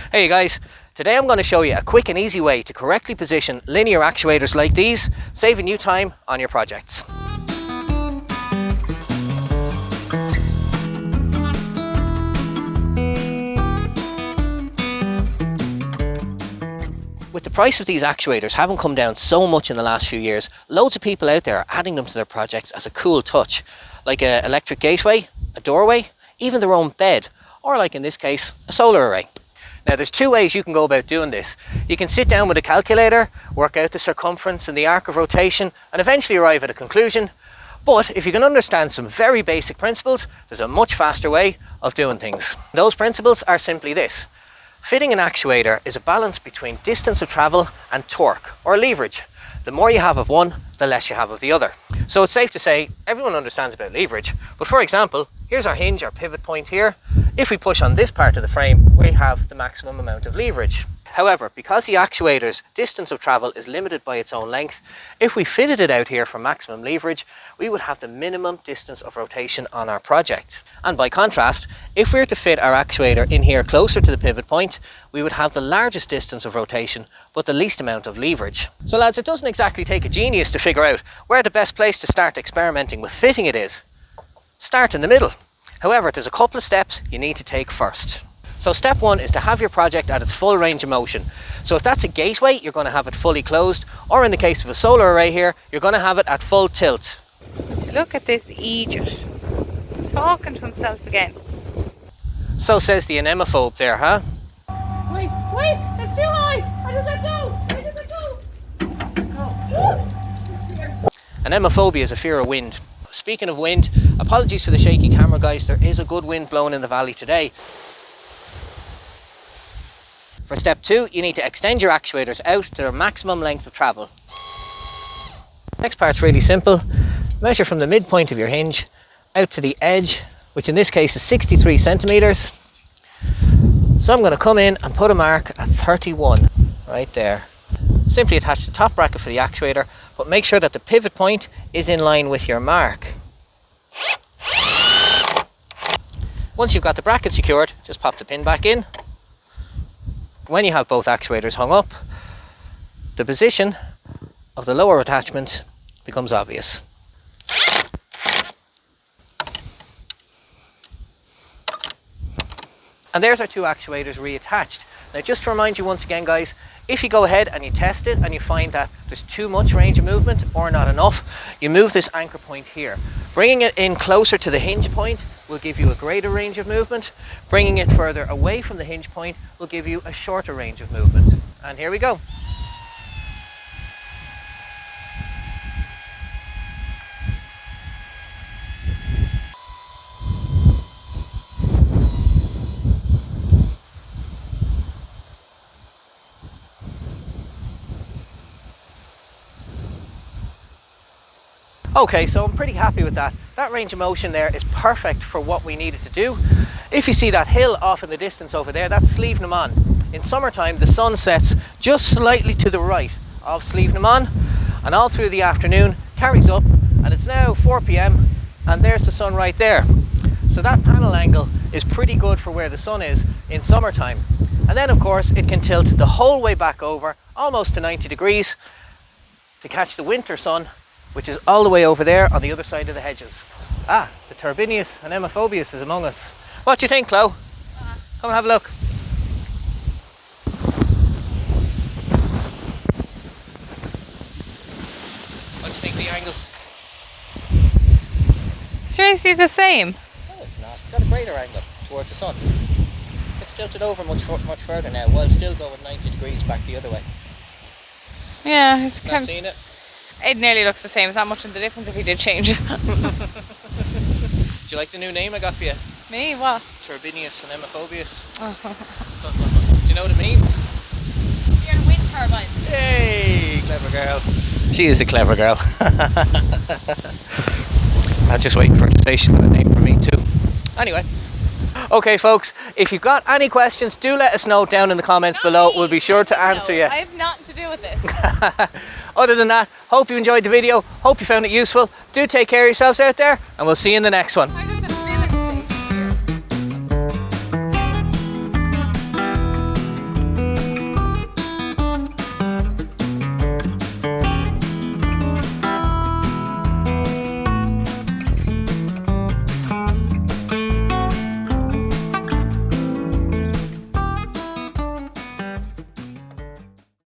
Hey guys, today I'm going to show you a quick and easy way to correctly position linear actuators like these, saving you time on your projects. With the price of these actuators having come down so much in the last few years, loads of people out there are adding them to their projects as a cool touch, like an electric gateway, a doorway, even their own bed, or like in this case, a solar array. Now there's two ways you can go about doing this. You can sit down with a calculator, work out the circumference and the arc of rotation, and eventually arrive at a conclusion. But if you can understand some very basic principles, there's a much faster way of doing things. Those principles are simply this. Fitting an actuator is a balance between distance of travel and torque, or leverage. The more you have of one, the less you have of the other. So it's safe to say everyone understands about leverage, but for example, here's our hinge, our pivot point here. If we push on this part of the frame, we have the maximum amount of leverage. However, because the actuator's distance of travel is limited by its own length, if we fitted it out here for maximum leverage, we would have the minimum distance of rotation on our project. And by contrast, if we were to fit our actuator in here closer to the pivot point, we would have the largest distance of rotation, but the least amount of leverage. So lads, it doesn't exactly take a genius to figure out where the best place to start experimenting with fitting it is. Start in the middle. However, there's a couple of steps you need to take first. So step one is to have your project at its full range of motion. So if that's a gateway, you're going to have it fully closed, or in the case of a solar array here, you're going to have it at full tilt. Look at this idiot, talking to himself again. So says the anemophobe there, huh? Wait, it's too high! Where does that go? Where does it go? Anemophobia is a fear of wind. Speaking of wind, apologies for the shaky camera guys, there is a good wind blowing in the valley today. For step two, you need to extend your actuators out to their maximum length of travel. Next part's really simple. Measure from the midpoint of your hinge out to the edge, which in this case is 63 centimeters. So I'm going to come in and put a mark at 31 right there. Simply attach the top bracket for the actuator, but make sure that the pivot point is in line with your mark. Once you've got the bracket secured, just pop the pin back in. When you have both actuators hung up, the position of the lower attachment becomes obvious. And there's our two actuators reattached. Now just to remind you once again guys, if you go ahead and you test it and you find that there's too much range of movement or not enough, you move this anchor point here. Bringing it in closer to the hinge point will give you a greater range of movement. Bringing it further away from the hinge point will give you a shorter range of movement. And here we go. Okay, so I'm pretty happy with that. That range of motion there is perfect for what we needed to do. If you see that hill off in the distance over there, that's Slieve na Mon. In summertime, the sun sets just slightly to the right of Slieve na Mon, and all through the afternoon carries up, and it's now 4 p.m. and there's the sun right there. So that panel angle is pretty good for where the sun is in summertime. And then of course it can tilt the whole way back over, almost to 90 degrees, to catch the winter sun, which is all the way over there on the other side of the hedges. Ah, the TURBINIUS ANEMOPHOBIUS is among us. What do you think, Chloe? Come and have a look. What do you think of the angle? It's really the same. No, it's not. It's got a greater angle towards the sun. It's tilted over much further now, while still going 90 degrees back the other way. Yeah, it's Not seen it? It nearly looks the same. It's not much in the difference if you did change it. Do you like the new name I got for you? Me? What? TURBINIUS ANEMOPHOBIUS. Do you know what it means? You're in wind turbines. Hey, clever girl. She is a clever girl. I'm just waiting for her to say she's got a name for me too. Anyway. Okay folks, if you've got any questions, do let us know down in the comments below. We'll be sure to answer you. I have nothing to do with this. Other than that, hope you enjoyed the video, hope you found it useful. Do take care of yourselves out there, and we'll see you in the next one.